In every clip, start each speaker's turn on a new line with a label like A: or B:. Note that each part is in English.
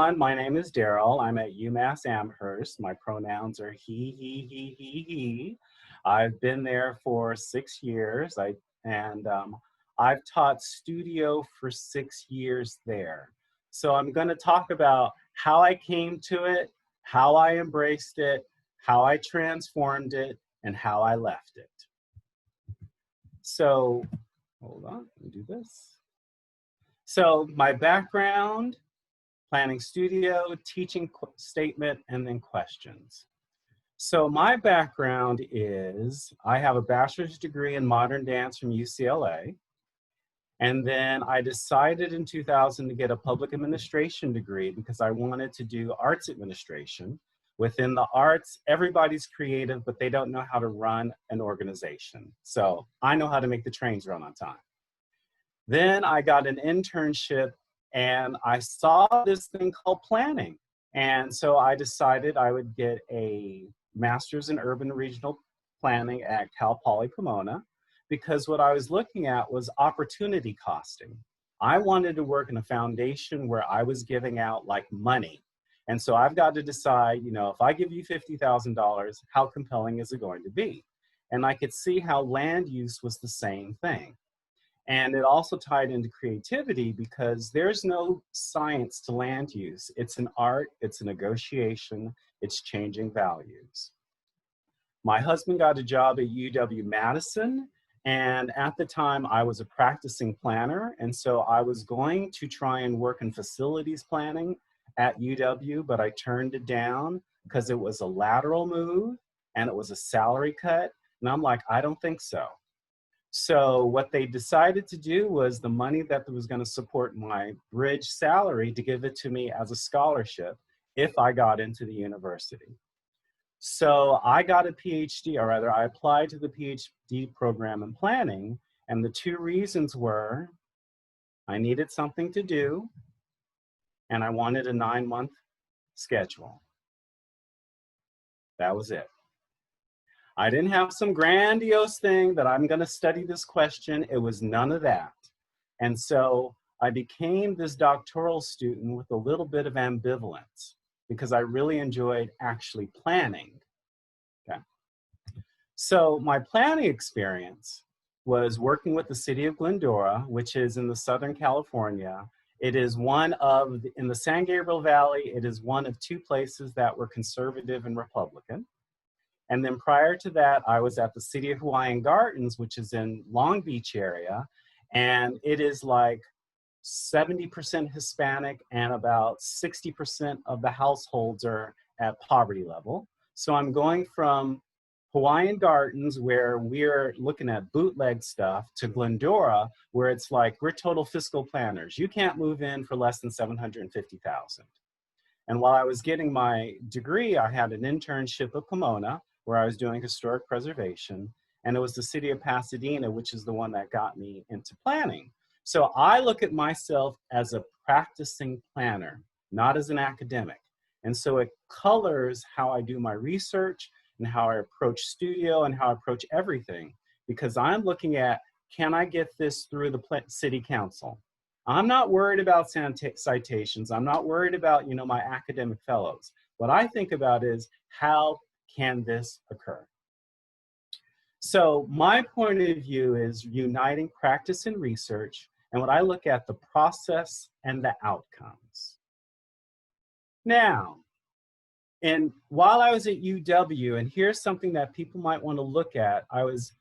A: My name is Darrel. I'm at UMass Amherst. My pronouns are he. I've been there for 6 years. I've taught studio for 6 years there. So I'm going to talk about how I came to it, how I embraced it, how I transformed it, and how I left it. So, hold on, let me do this. So my background: planning studio, teaching statement, and then questions. So my background is, I have a bachelor's degree in modern dance from UCLA. And then I decided in 2000 to get a public administration degree because I wanted to do arts administration. Within the arts, everybody's creative, but they don't know how to run an organization. So I know how to make the trains run on time. Then I got an internship and I saw this thing called planning. And so I decided I would get a master's in urban regional planning at Cal Poly Pomona, because what I was looking at was opportunity costing. I wanted to work in a foundation where I was giving out like money. And so I've got to decide, if I give you $50,000, how compelling is it going to be? And I could see how land use was the same thing. And it also tied into creativity because there's no science to land use. It's an art, it's a negotiation, it's changing values. My husband got a job at UW-Madison, and at the time I was a practicing planner, and so I was going to try and work in facilities planning at UW, but I turned it down because it was a lateral move and it was a salary cut, and I'm like, I don't think so. So what they decided to do was the money that was going to support my bridge salary to give it to me as a scholarship if I got into the university. So I got a PhD, or rather I applied to the PhD program in planning, and the two reasons were I needed something to do and I wanted a 9-month schedule. That was it. I didn't have some grandiose thing that I'm going to study this question. It was none of that. And so I became this doctoral student with a little bit of ambivalence because I really enjoyed actually planning. Okay. So my planning experience was working with the city of Glendora, which is in the Southern California. It is in the San Gabriel Valley, it is one of 2 places that were conservative and Republican. And then prior to that, I was at the City of Hawaiian Gardens, which is in Long Beach area. And it is like 70% Hispanic and about 60% of the households are at poverty level. So I'm going from Hawaiian Gardens, where we're looking at bootleg stuff, to Glendora, where it's like, we're total fiscal planners. You can't move in for less than $750,000. And while I was getting my degree, I had an internship at Pomona, where I was doing historic preservation, and it was the city of Pasadena, which is the one that got me into planning. So I look at myself as a practicing planner, not as an academic. And so it colors how I do my research and how I approach studio and how I approach everything, because I'm looking at, can I get this through the city council? I'm not worried about citations. I'm not worried about, my academic fellows. What I think about is, how can this occur? So my point of view is uniting practice and research, and when I look at the process and the outcomes. Now, while I was at UW, and here's something that people might want to look at, I was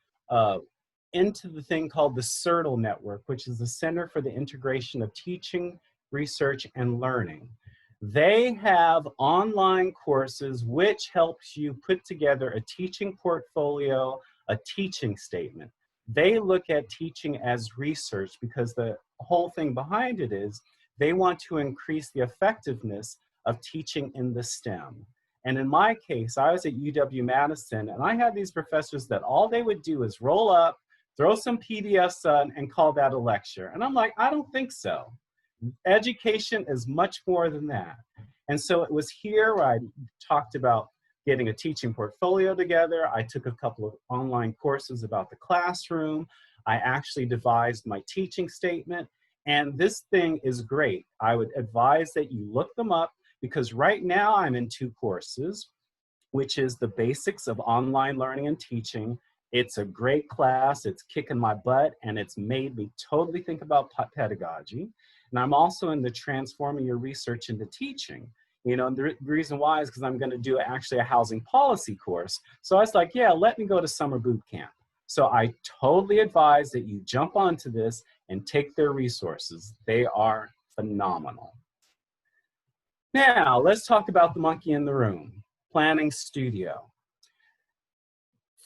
A: into the thing called the CERTL network, which is the Center for the Integration of Teaching, Research, and Learning. They have online courses which helps you put together a teaching portfolio, a teaching statement. They look at teaching as research because the whole thing behind it is they want to increase the effectiveness of teaching in the STEM. And in my case, I was at UW-Madison, and I had these professors that all they would do is roll up, throw some PDFs on, and call that a lecture. And I'm like, I don't think so. Education is much more than that. And so it was here where I talked about getting a teaching portfolio together. I took a couple of online courses about the classroom. I actually devised my teaching statement. And this thing is great. I would advise that you look them up because right now I'm in 2 courses, which is the basics of online learning and teaching. It's a great class, it's kicking my butt, and it's made me totally think about pedagogy. And I'm also in the transforming your research into teaching. You know, and the reason why is because I'm going to do actually a housing policy course. So I was like, yeah, let me go to summer boot camp. So I totally advise that you jump onto this and take their resources. They are phenomenal. Now, let's talk about the monkey in the room, Planning Studio.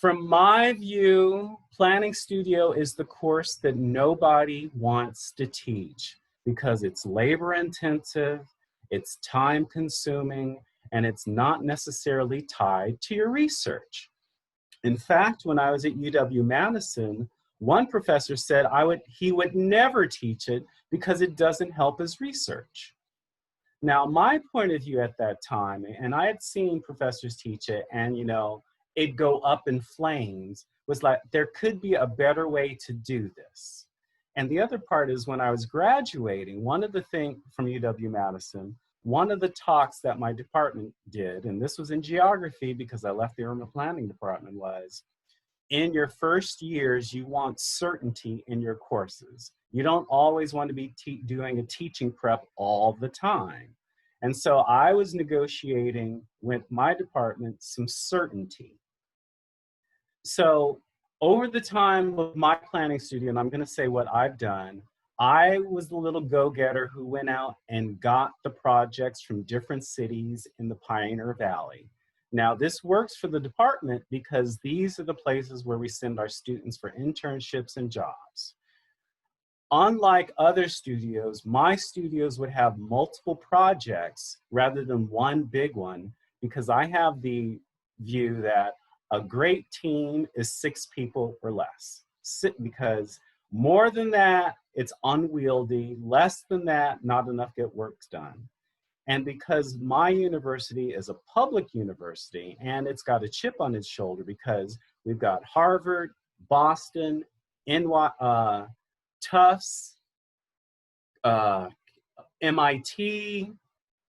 A: From my view, Planning Studio is the course that nobody wants to teach because it's labor intensive, it's time consuming, and it's not necessarily tied to your research. In fact, when I was at UW-Madison, one professor said he would never teach it because it doesn't help his research. Now, my point of view at that time, and I had seen professors teach it, and you know, it'd go up in flames, was like, there could be a better way to do this. And the other part is when I was graduating, one of the things from UW-Madison, one of the talks that my department did, and this was in geography because I left the urban planning department, was in your first years, you want certainty in your courses. You don't always want to be doing a teaching prep all the time. And so I was negotiating with my department some certainty. So over the time of my planning studio, and I'm going to say what I've done, I was the little go-getter who went out and got the projects from different cities in the Pioneer Valley. Now, this works for the department because these are the places where we send our students for internships and jobs. Unlike other studios, my studios would have multiple projects rather than one big one because I have the view that a great team is 6 people or less. Because more than that, it's unwieldy. Less than that, not enough work done. And because my university is a public university and it's got a chip on its shoulder because we've got Harvard, Boston, Tufts, MIT,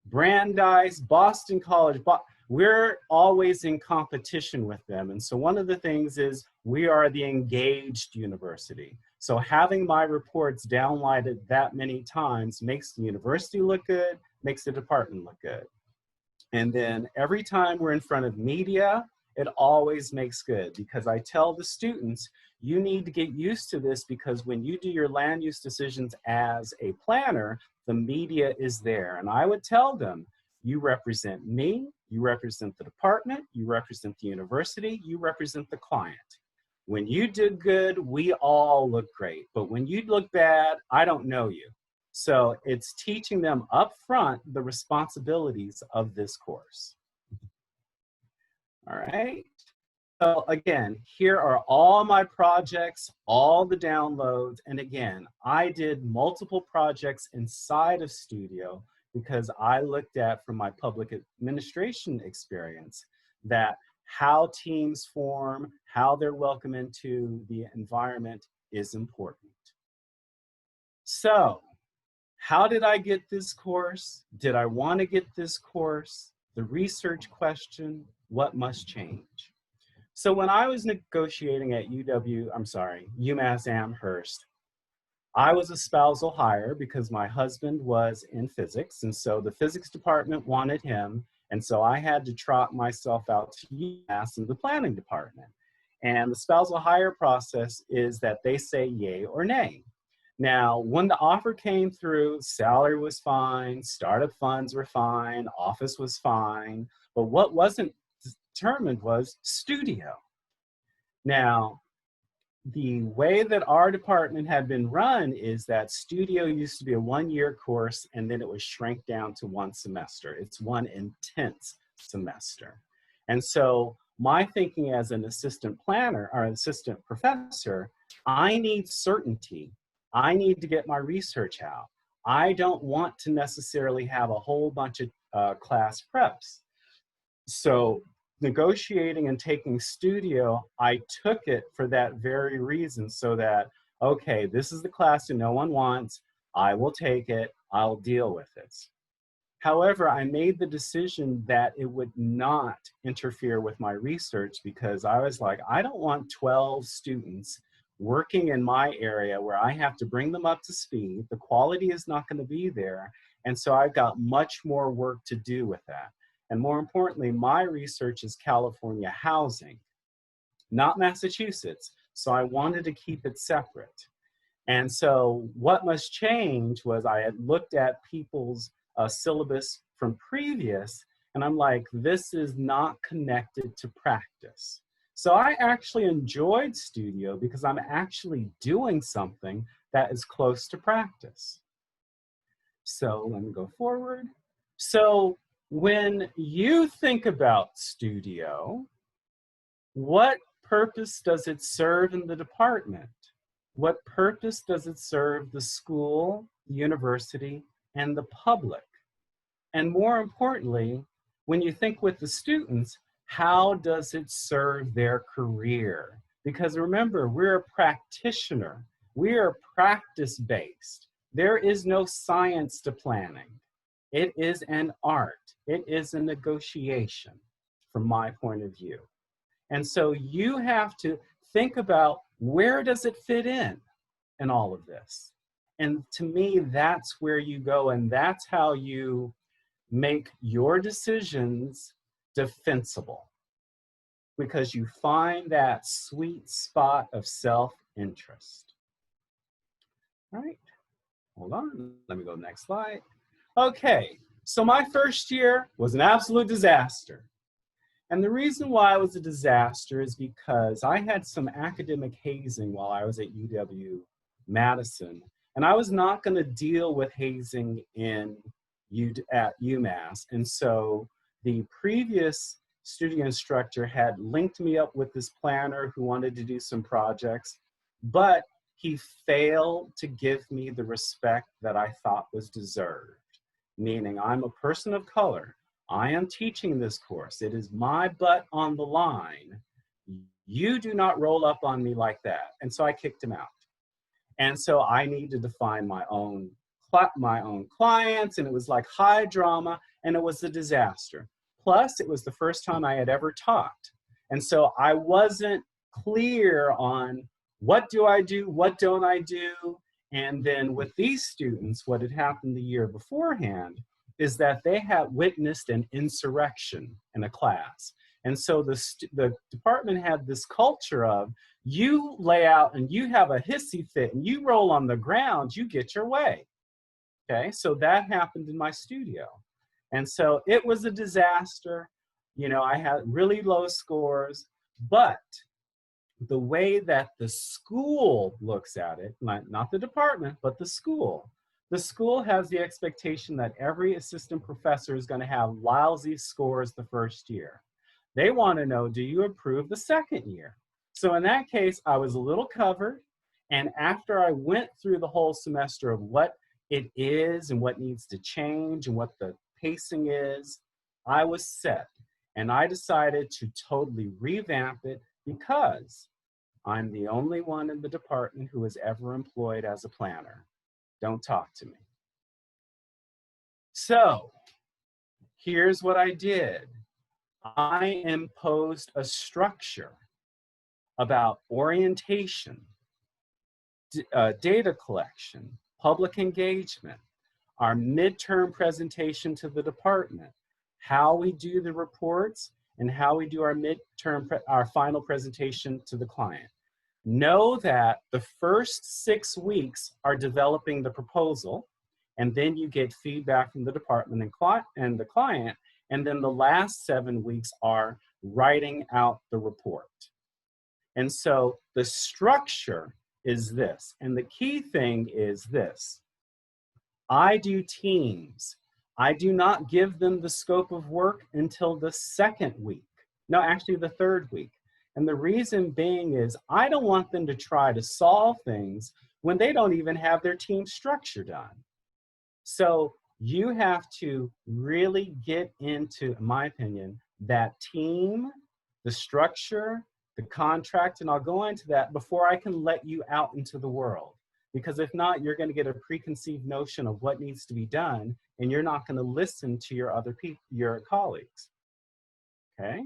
A: Brandeis, Boston College, we're always in competition with them. And so one of the things is we are the engaged university. So having my reports downloaded that many times makes the university look good, makes the department look good. And then every time we're in front of media, it always makes good because I tell the students, you need to get used to this because when you do your land use decisions as a planner, the media is there. And I would tell them, you represent me, you represent the department, you represent the university, you represent the client. When you did good, we all look great. But when you look bad, I don't know you. So it's teaching them up front the responsibilities of this course. All right. So again, here are all my projects, all the downloads. And again, I did multiple projects inside of Studio because I looked at, from my public administration experience, that how teams form, how they're welcome into the environment is important. So, how did I get this course? Did I want to get this course? The research question, what must change? So when I was negotiating at UMass Amherst, I was a spousal hire because my husband was in physics, and so the physics department wanted him, and so I had to trot myself out to UMass in the planning department. And the spousal hire process is that they say yay or nay. Now, when the offer came through, salary was fine, startup funds were fine, office was fine, but what wasn't determined was studio. Now, the way that our department had been run is that studio used to be a 1-year course and then it was shrank down to 1 semester. It's one intense semester. And so my thinking as an assistant planner or assistant professor, I need certainty. I need to get my research out. I don't want to necessarily have a whole bunch of class preps. So negotiating and taking studio, I took it for that very reason, so that, okay, this is the class that no one wants. I will take it, I'll deal with it. However, I made the decision that it would not interfere with my research because I was like, I don't want 12 students working in my area where I have to bring them up to speed. The quality is not going to be there. And so I've got much more work to do with that. And more importantly, my research is California housing, not Massachusetts. So I wanted to keep it separate. And so what must change was I had looked at people's syllabus from previous, and I'm like, this is not connected to practice. So I actually enjoyed studio because I'm actually doing something that is close to practice. So let me go forward. So when you think about studio, what purpose does it serve in the department? What purpose does it serve the school, the university, and the public? And more importantly, when you think with the students, how does it serve their career? Because remember, we're a practitioner. We are practice-based. There is no science to planning. It is an art. It is a negotiation from my point of view. And so you have to think about where does it fit in all of this? And to me, that's where you go, and that's how you make your decisions defensible, because you find that sweet spot of self-interest. All right, hold on, let me go next slide. Okay, so my first year was an absolute disaster. And the reason why it was a disaster is because I had some academic hazing while I was at UW-Madison, and I was not going to deal with hazing at UMass. And so the previous studio instructor had linked me up with this planner who wanted to do some projects, but he failed to give me the respect that I thought was deserved, meaning I'm a person of color. I am teaching this course. It is my butt on the line. You do not roll up on me like that. And so I kicked him out. And so I needed to find my own clients, and it was like high drama, and it was a disaster. Plus, it was the first time I had ever taught. And so I wasn't clear on what do I do, what don't I do? And then with these students, what had happened the year beforehand is that they had witnessed an insurrection in a class. And so the department had this culture of, you lay out and you have a hissy fit and you roll on the ground, you get your way. Okay, so that happened in my studio. And so it was a disaster. You know, I had really low scores, but the way that the school looks at it, not the department, but the school has the expectation that every assistant professor is going to have lousy scores the first year. They want to know, do you improve the second year? So in that case, I was a little covered. And after I went through the whole semester of what it is and what needs to change and what the pacing is, I was set. And I decided to totally revamp it because I'm the only one in the department who was ever employed as a planner. Don't talk to me. So here's what I did. I imposed a structure about orientation, data collection, public engagement, our midterm presentation to the department, how we do the reports, and how we do our final presentation to the client. Know that the first 6 weeks are developing the proposal, and then you get feedback from the department and the client, and then the last 7 weeks are writing out the report. And so the structure is this, and the key thing is this. I do teams. I do not give them the scope of work until the second week. No, actually the third week. And the reason being is I don't want them to try to solve things when they don't even have their team structure done. So you have to really get into, in my opinion, that team, the structure, the contract, and I'll go into that before I can let you out into the world. Because if not, you're going to get a preconceived notion of what needs to be done, and you're not going to listen to your other people, your colleagues. Okay?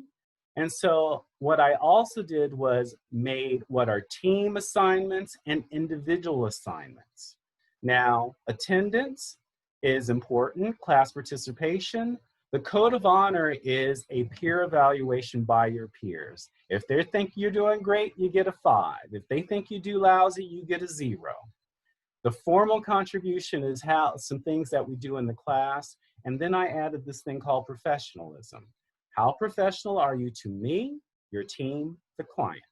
A: And so what I also did was made what are team assignments and individual assignments. Now, attendance is important, class participation. The code of honor is a peer evaluation by your peers. If they think you're doing great, you get a 5. If they think you do lousy, you get a 0. The formal contribution is some things that we do in the class. And then I added this thing called professionalism. How professional are you to me, your team, the client?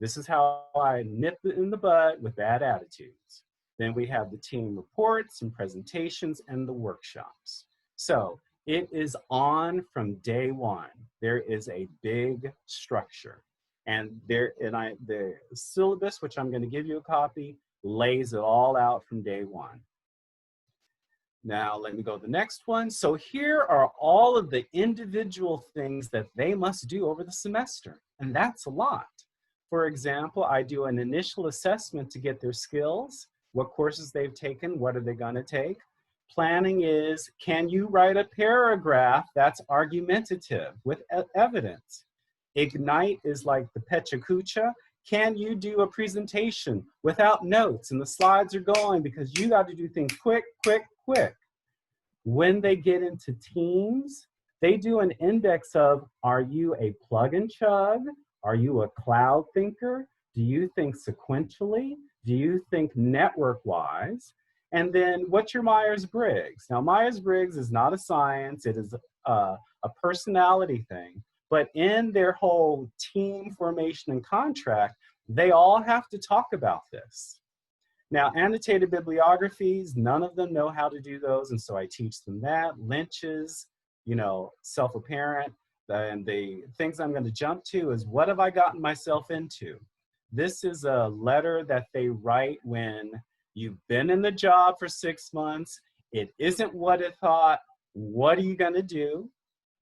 A: This is how I nip it in the bud with bad attitudes. Then we have the team reports and presentations and the workshops. So it is on from day one. There is a big structure. And the syllabus, which I'm going to give you a copy, lays it all out from day one. Now, let me go to the next one. So here are all of the individual things that they must do over the semester, and that's a lot. For example, I do an initial assessment to get their skills, what courses they've taken, what are they going to take. Planning is, can you write a paragraph that's argumentative with evidence? Ignite is like the Pecha Kucha. Can you do a presentation without notes and the slides are going because you got to do things quick, quick, quick? When they get into teams, they do an index of, are you a plug and chug? Are you a cloud thinker? Do you think sequentially? Do you think network-wise? And then what's your Myers-Briggs? Now, Myers-Briggs is not a science. It is a personality thing. But in their whole team formation and contract, they all have to talk about this. Now, annotated bibliographies, none of them know how to do those, and so I teach them that. Lynch's, you know, self-apparent. And the things I'm going to jump to is, what have I gotten myself into? This is a letter that they write when you've been in the job for 6 months. It isn't what it thought. What are you going to do?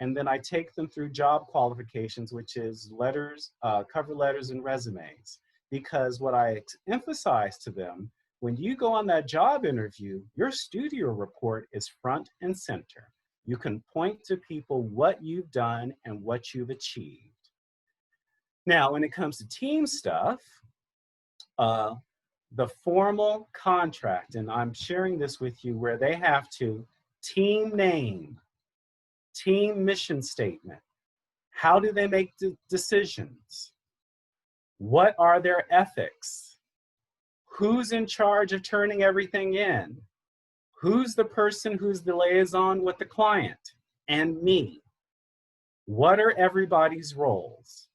A: And then I take them through job qualifications, which is letters, cover letters and resumes. Because what I emphasize to them, when you go on that job interview, your studio report is front and center. You can point to people what you've done and what you've achieved. Now, when it comes to team stuff, the formal contract, and I'm sharing this with you, where they have to team name, team mission statement. How do they make decisions? What are their ethics? Who's in charge of turning everything in? Who's the person who's the liaison with the client? And me. What are everybody's roles?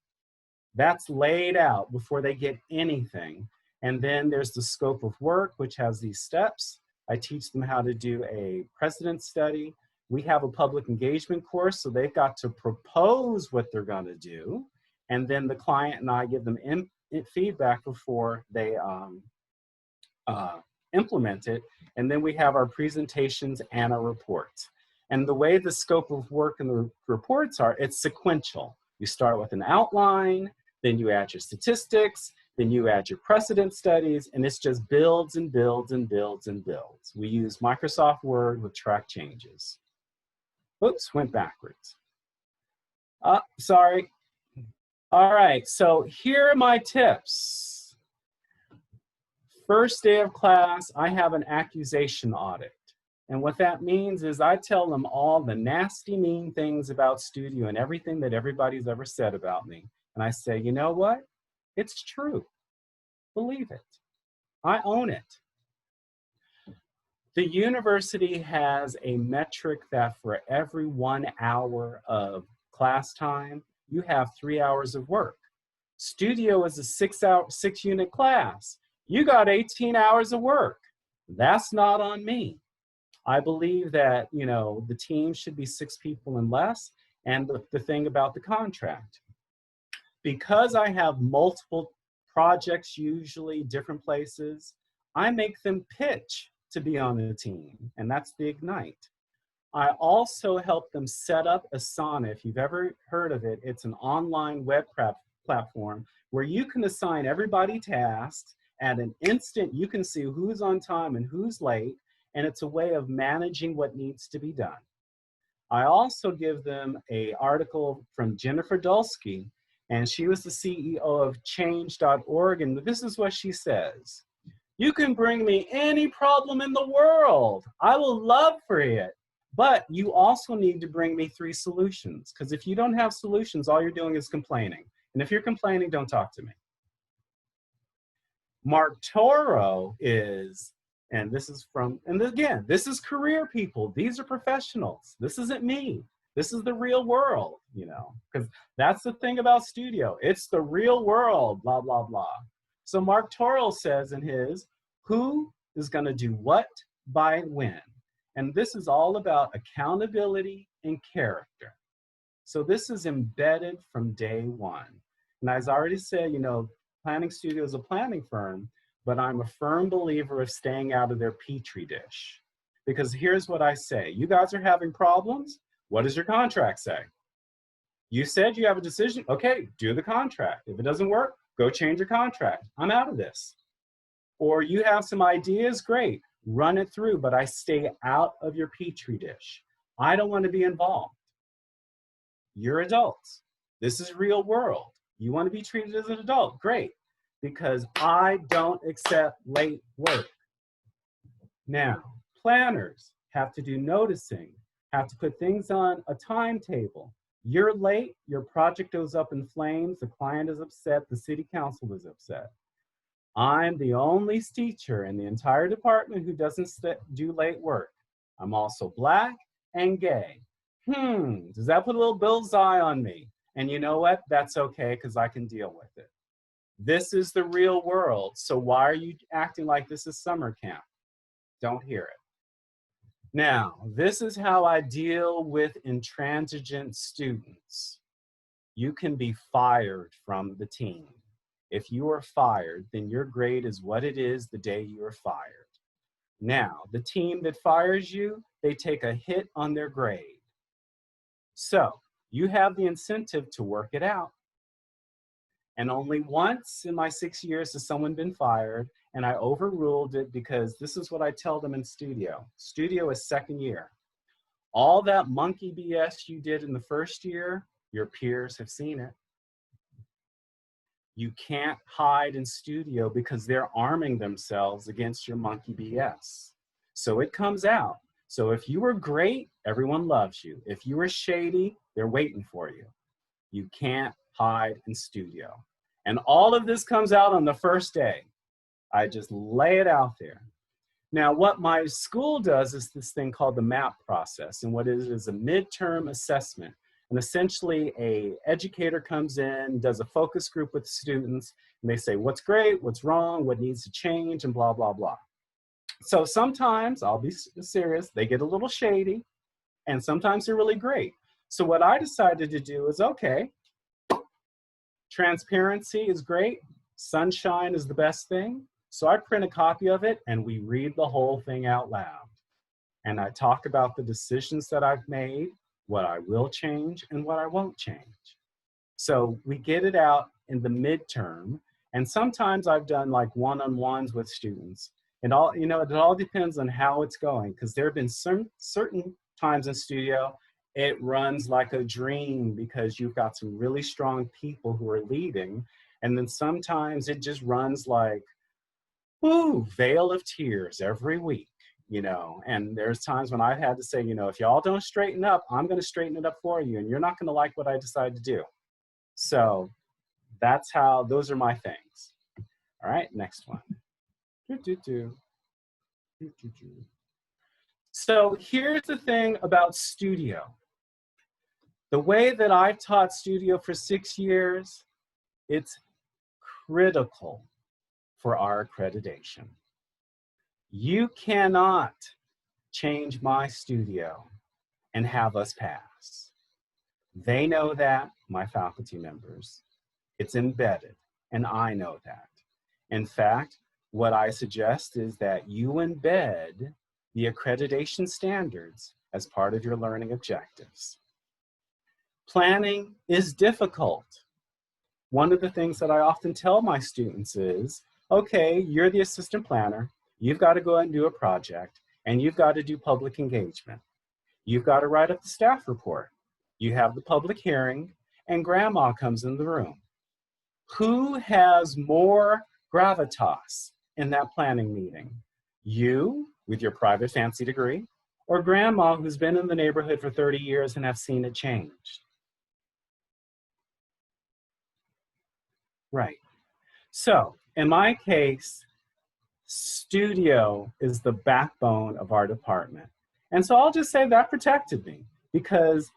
A: That's laid out before they get anything. And then there's the scope of work, which has these steps. I teach them how to do a precedent study. We have a public engagement course, so they've got to propose what they're going to do. And then the client and I give them feedback before they implement it. And then we have our presentations and our reports. And the way the scope of work and the reports are, it's sequential. You start with an outline, then you add your statistics, then you add your precedent studies, and it's just builds and builds and builds and builds. We use Microsoft Word with track changes. Oops, went backwards. Sorry. All right, so here are my tips. First day of class, I have an accusation audit. And what that means is I tell them all the nasty, mean things about Studio and everything that everybody's ever said about me. And I say, you know what? It's true. Believe it. I own it. The university has a metric that for every 1 hour of class time, you have 3 hours of work. Studio is a 6-unit class. You got 18 hours of work. That's not on me. I believe that, you know, the team should be 6 people and less. And the thing about the contract, because I have multiple projects, usually different places, I make them pitch to be on the team, and that's the Ignite. I also help them set up Asana. If you've ever heard of it, it's an online web platform where you can assign everybody tasks, At an instant, you can see who's on time and who's late, and it's a way of managing what needs to be done. I also give them an article from Jennifer Dulski, and she was the CEO of change.org, and this is what she says. You can bring me any problem in the world. I will love for it. But you also need to bring me 3 solutions, because if you don't have solutions, all you're doing is complaining. And if you're complaining, don't talk to me. Mark Toro is, and this is from, and again, this is career people. These are professionals. This isn't me. This is the real world, you know, because that's the thing about studio. It's the real world, blah, blah, blah. So Mark Toro says in his, who is going to do what by when? And this is all about accountability and character. So this is embedded from day one. And as I already said, you know, Planning Studio is a planning firm, but I'm a firm believer of staying out of their petri dish. Because here's what I say. You guys are having problems. What does your contract say? You said you have a decision. Okay, do the contract. If it doesn't work, go change your contract. I'm out of this. Or you have some ideas, great. Run it through, but I stay out of your petri dish. I don't want to be involved. You're adults. This is real world. You want to be treated as an adult, great, because I don't accept late work. Now, planners have to do noticing, have to put things on a timetable. You're late, your project goes up in flames, the client is upset, the city council is upset. I'm the only teacher in the entire department who doesn't do late work. I'm also Black and gay. Does that put a little bullseye on me? And you know what? That's okay, because I can deal with it. This is the real world. So why are you acting like this is summer camp? Don't hear it. Now, this is how I deal with intransigent students. You can be fired from the team. If you are fired, then your grade is what it is the day you are fired. Now, the team that fires you, they take a hit on their grade. So, you have the incentive to work it out. And only once in my 6 years has someone been fired, and I overruled it because this is what I tell them in studio. Studio is second year. All that monkey BS you did in the first year, your peers have seen it. You can't hide in studio because they're arming themselves against your monkey BS. So it comes out. So if you were great, everyone loves you. If you were shady, they're waiting for you. You can't hide in studio. And all of this comes out on the first day. I just lay it out there. Now, what my school does is this thing called the MAP process. And what it is a midterm assessment. And essentially, an educator comes in, does a focus group with students, and they say, what's great, what's wrong, what needs to change, and blah, blah, blah. So sometimes, I'll be serious, they get a little shady, and sometimes they're really great. So what I decided to do is, okay, transparency is great, sunshine is the best thing. So I print a copy of it, and we read the whole thing out loud. And I talk about the decisions that I've made, what I will change, and what I won't change. So we get it out in the midterm, and sometimes I've done like one-on-ones with students. And all, you know, it all depends on how it's going, because there have been certain times in studio, it runs like a dream because you've got some really strong people who are leading. And then sometimes it just runs like, whoo, veil of tears every week. You know, and there's times when I've had to say, you know, if y'all don't straighten up, I'm going to straighten it up for you, and you're not going to like what I decide to do. So that's how, those are my things. All right, next one. So here's the thing about studio. The way that I've taught studio for 6 years, it's critical for our accreditation. You cannot change my studio and have us pass. They know that, my faculty members. It's embedded, and I know that. In fact, what I suggest is that you embed the accreditation standards as part of your learning objectives. Planning is difficult. One of the things that I often tell my students is, Okay, you're the assistant planner. You've got to go out and do a project, and you've got to do public engagement. You've got to write up the staff report. You have the public hearing, and grandma comes in the room. Who has more gravitas in that planning meeting? You, with your private fancy degree, or grandma who's been in the neighborhood for 30 years and have seen it change? Right. So, in my case, studio is the backbone of our department. And so I'll just say that protected me because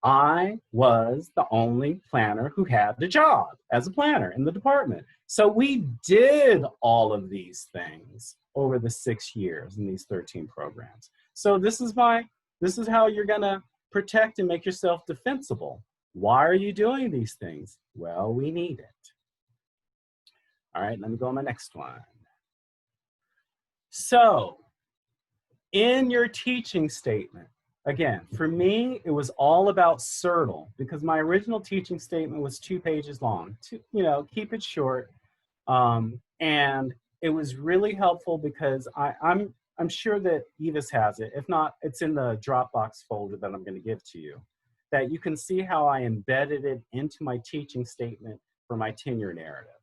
A: I was the only planner who had a job as a planner in the department. So we did all of these things over the 6 years in these 13 programs. So this is how you're gonna protect and make yourself defensible. Why are you doing these things? Well, we need it. All right, let me go on my next one. So, in your teaching statement, again, for me, it was all about CERTL because my original teaching statement was 2 pages long. Keep it short. And it was really helpful because I'm sure that Evis has it. If not, it's in the Dropbox folder that I'm going to give to you. That you can see how I embedded it into my teaching statement for my tenure narrative.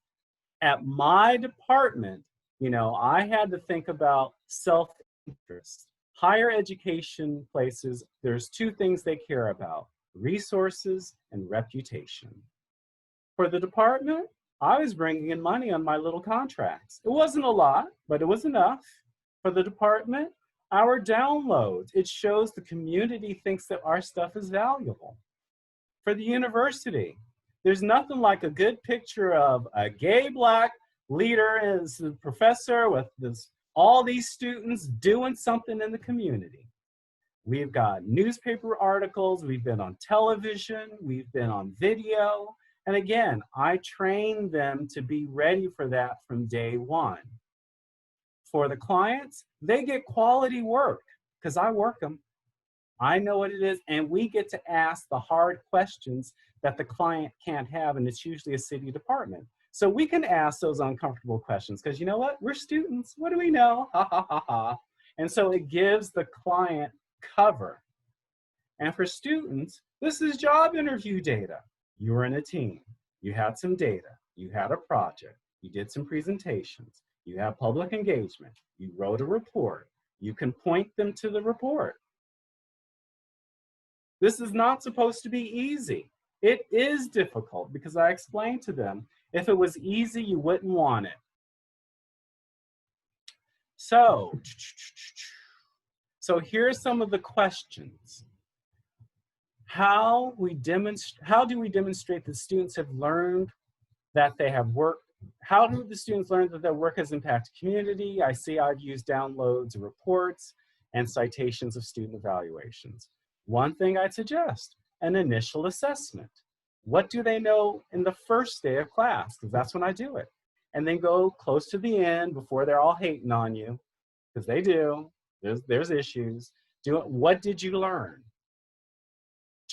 A: At my department, I had to think about self-interest. Higher education places, there's 2 things they care about: resources and reputation. For the department, I was bringing in money on my little contracts. It wasn't a lot, but it was enough. For the department, our downloads, it shows the community thinks that our stuff is valuable. For the university, there's nothing like a good picture of a gay Black leader as a professor with all these students doing something in the community. We've got newspaper articles, we've been on television, we've been on video. And again, I trained them to be ready for that from day one. For the clients, they get quality work because I work them. I know what it is, and we get to ask the hard questions that the client can't have, and it's usually a city department. So we can ask those uncomfortable questions because you know what? We're students. What do we know? Ha, ha, ha, ha. And so it gives the client cover. And for students, this is job interview data. You were in a team. You had some data. You had a project. You did some presentations. You have public engagement. You wrote a report. You can point them to the report. This is not supposed to be easy. It is difficult because I explained to them, if it was easy, you wouldn't want it. So here's some of the questions. How do we demonstrate that students have learned that they have worked? How do the students learn that their work has impacted community? I see I've used downloads of reports and citations of student evaluations. One thing I'd suggest, an initial assessment. What do they know in the first day of class? Because that's when I do it. And then go close to the end before they're all hating on you, because they do. There's issues. What did you learn?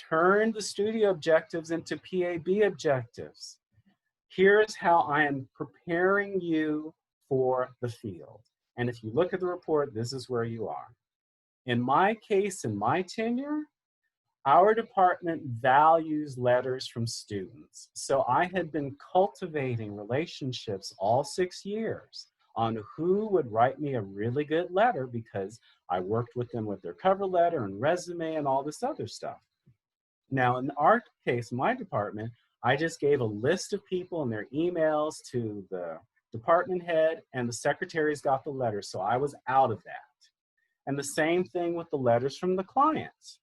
A: Turn the studio objectives into PAB objectives. Here's how I am preparing you for the field. And if you look at the report, this is where you are. In my case, in my tenure, our department values letters from students. So I had been cultivating relationships all 6 years on who would write me a really good letter because I worked with them with their cover letter and resume and all this other stuff. Now, in our case, my department, I just gave a list of people and their emails to the department head, and the secretaries got the letters, so I was out of that. And the same thing with the letters from the clients.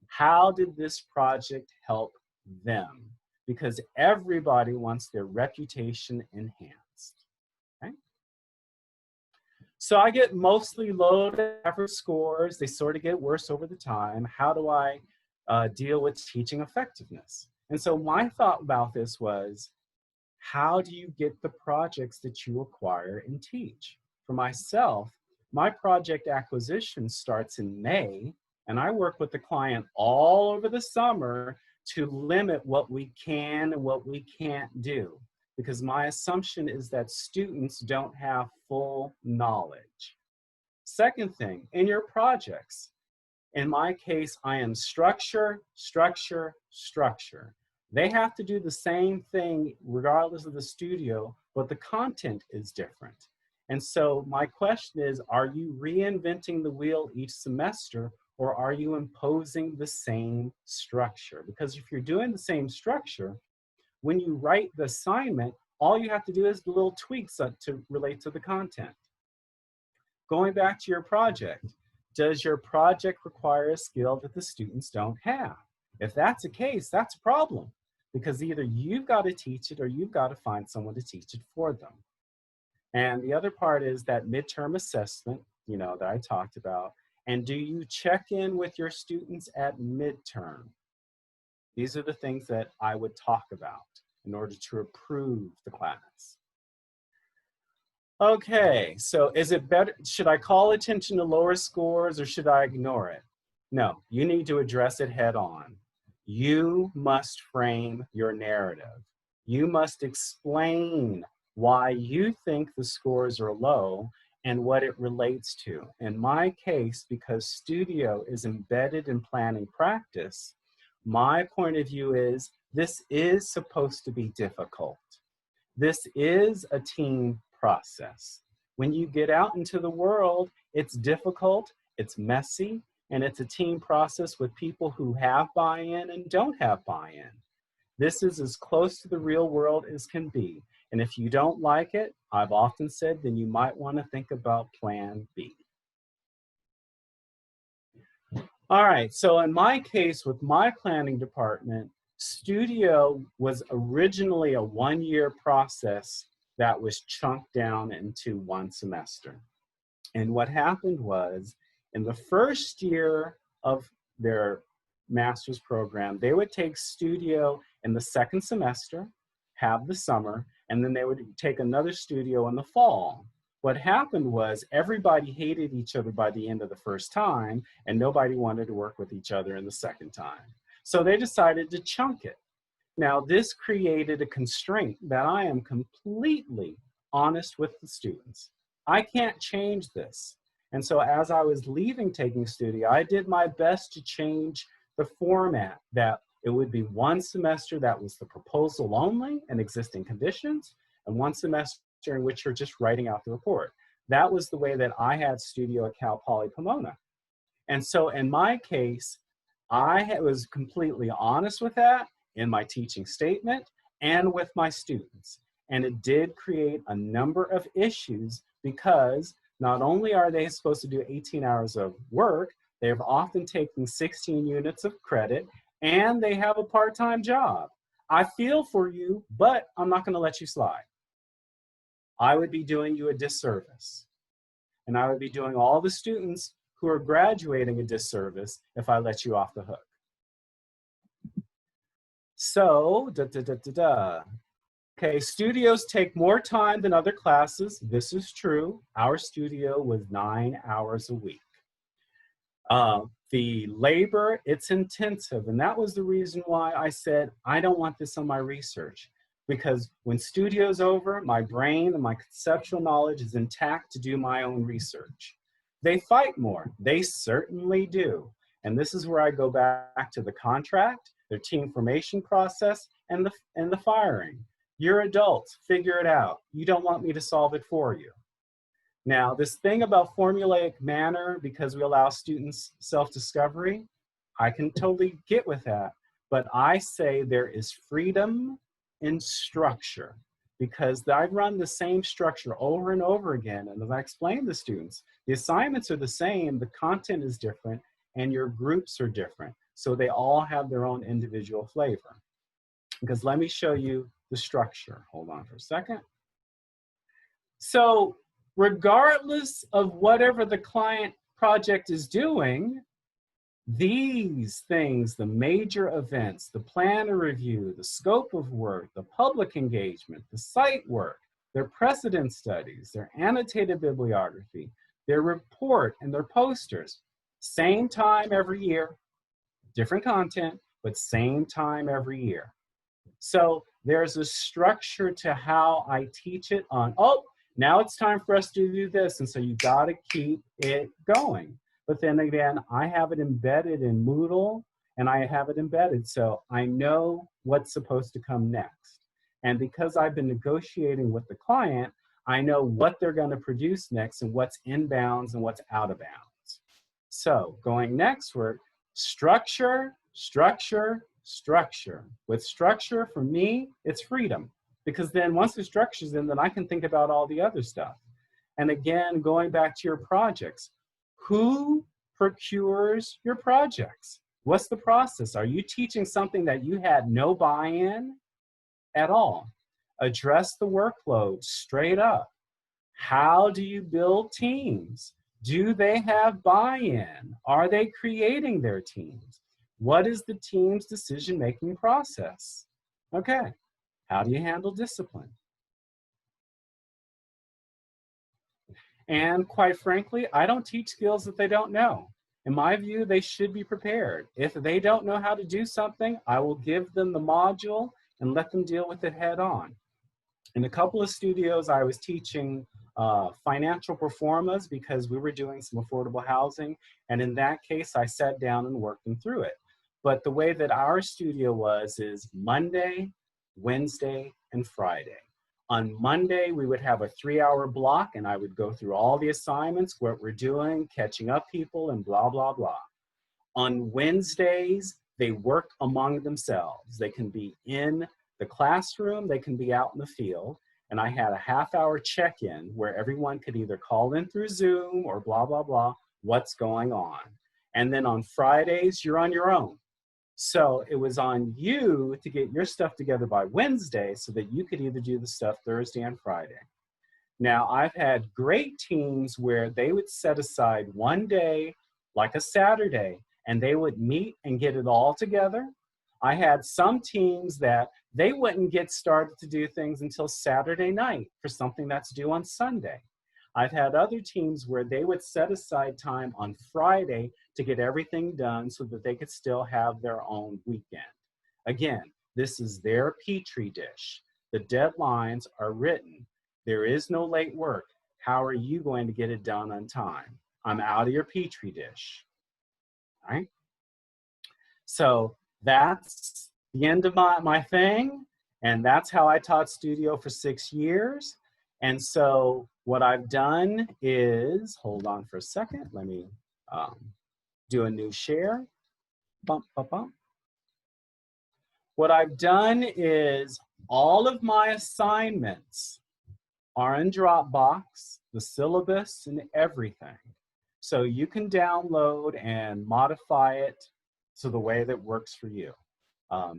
A: How did this project help them? Because everybody wants their reputation enhanced. Okay? So I get mostly low to average scores. They sort of get worse over the time. How do I deal with teaching effectiveness? And so my thought about this was, how do you get the projects that you acquire and teach? For myself, my project acquisition starts in May, and I work with the client all over the summer to limit what we can and what we can't do. because my assumption is that students don't have full knowledge. Second thing, in your projects, in my case, I am structure, structure, structure. They have to do the same thing regardless of the studio, but the content is different. And so my question is, are you reinventing the wheel each semester, or are you imposing the same structure? Because if you're doing the same structure, when you write the assignment, all you have to do is the little tweaks to relate to the content. Going back to your project, does your project require a skill that the students don't have? If that's the case, that's a problem, because either you've got to teach it or you've got to find someone to teach it for them. And the other part is that midterm assessment, you know, that I talked about. And do you check in with your students at midterm? These are the things that I would talk about in order to approve the class. Okay, so is it better, should I call attention to lower scores or should I ignore it? No, you need to address it head on. You must frame your narrative. You must explain why you think the scores are low and what it relates to. In my case, because studio is embedded in planning practice, my point of view is this is supposed to be difficult. This is a team process. When you get out into the world, it's difficult, it's messy, and it's a team process with people who have buy-in and don't have buy-in. This is as close to the real world as can be. And if you don't like it, I've often said, then you might want to think about plan B. All right, so in my case with my planning department, studio was originally a one-year process that was chunked down into one semester. And what happened was, in the first year of their master's program, they would take studio in the second semester, have the summer, and then they would take another studio in the fall. What happened was everybody hated each other by the end of the first time, and nobody wanted to work with each other in the second time. So they decided to chunk it. Now, this created a constraint that I am completely honest with the students. I can't change this. And so as I was leaving taking studio, I did my best to change the format, that it would be one semester that was the proposal only and existing conditions, and one semester in which you're just writing out the report. That was the way that I had studio at Cal Poly Pomona. And so in my case, I was completely honest with that in my teaching statement and with my students. And it did create a number of issues, because not only are they supposed to do 18 hours of work, they're often taking 16 units of credit, and they have a part-time job. I feel for you, but I'm not going to let you slide. I would be doing you a disservice. And I would be doing all the students who are graduating a disservice if I let you off the hook. So, okay, studios take more time than other classes. This is true. Our studio was 9 hours a week. The labor, it's intensive. And that was the reason why I said, I don't want this on my research. Because when studio's over, my brain and my conceptual knowledge is intact to do my own research. They fight more. They certainly do. And this is where I go back to the contract, their team formation process, and the firing. You're adults, figure it out. You don't want me to solve it for you. Now, this thing about formulaic manner, because we allow students self-discovery, I can totally get with that. But I say there is freedom in structure, because I've run the same structure over and over again. And as I explain to students, the assignments are the same, the content is different, and your groups are different. So they all have their own individual flavor. Because let me show you the structure. Hold on for a second. So regardless of whatever the client project is doing, these things, the major events, the plan of review, the scope of work, the public engagement, the site work, their precedent studies, their annotated bibliography, their report, and their posters, same time every year, different content, but same time every year. So there's a structure to how I teach it on, oh, now it's time for us to do this. And so you got to keep it going. But then again, I have it embedded in Moodle and I have it embedded. So I know what's supposed to come next. And because I've been negotiating with the client, I know what they're going to produce next and what's inbounds and what's out of bounds. So going next, we're structure, structure, structure. With structure, for me, it's freedom. Because then once the structure's in, then I can think about all the other stuff. And again, going back to your projects, who procures your projects? What's the process? Are you teaching something that you had no buy-in at all? Address the workload straight up. How do you build teams? Do they have buy-in? Are they creating their teams? What is the team's decision-making process? Okay, how do you handle discipline? And quite frankly, I don't teach skills that they don't know. In my view, they should be prepared. If they don't know how to do something, I will give them the module and let them deal with it head on. In a couple of studios, I was teaching financial performance because we were doing some affordable housing. And in that case, I sat down and worked them through it. But the way that our studio was is Monday, Wednesday, and Friday. On Monday, we would have a 3-hour block and I would go through all the assignments, what we're doing, catching up people, and blah, blah, blah. On Wednesdays, they work among themselves. They can be in the classroom, they can be out in the field. And I had a half-hour check-in where everyone could either call in through Zoom or blah, blah, blah, what's going on. And then on Fridays, you're on your own. So it was on you to get your stuff together by Wednesday so that you could either do the stuff Thursday and Friday. Now, I've had great teams where they would set aside one day, like a Saturday, and they would meet and get it all together. I had some teams that they wouldn't get started to do things until Saturday night for something that's due on Sunday. I've had other teams where they would set aside time on Friday to get everything done so that they could still have their own weekend. Again, this is their petri dish. The deadlines are written. There is no late work. How are you going to get it done on time? I'm out of your petri dish. All right? So that's the end of my thing. And that's how I taught studio for 6 years. And so what I've done is, hold on for a second, let me do a new share. Bump, bump, bump. What I've done is all of my assignments are in Dropbox, the syllabus and everything. So you can download and modify it to the way that works for you.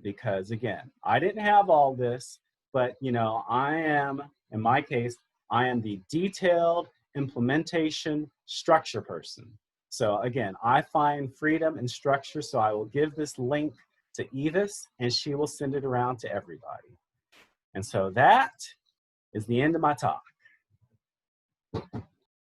A: Because again, I didn't have all this, but you know, I am, in my case, I am the detailed implementation structure person. So again, I find freedom and structure, so I will give this link to Evis and she will send it around to everybody. And so that is the end of my talk.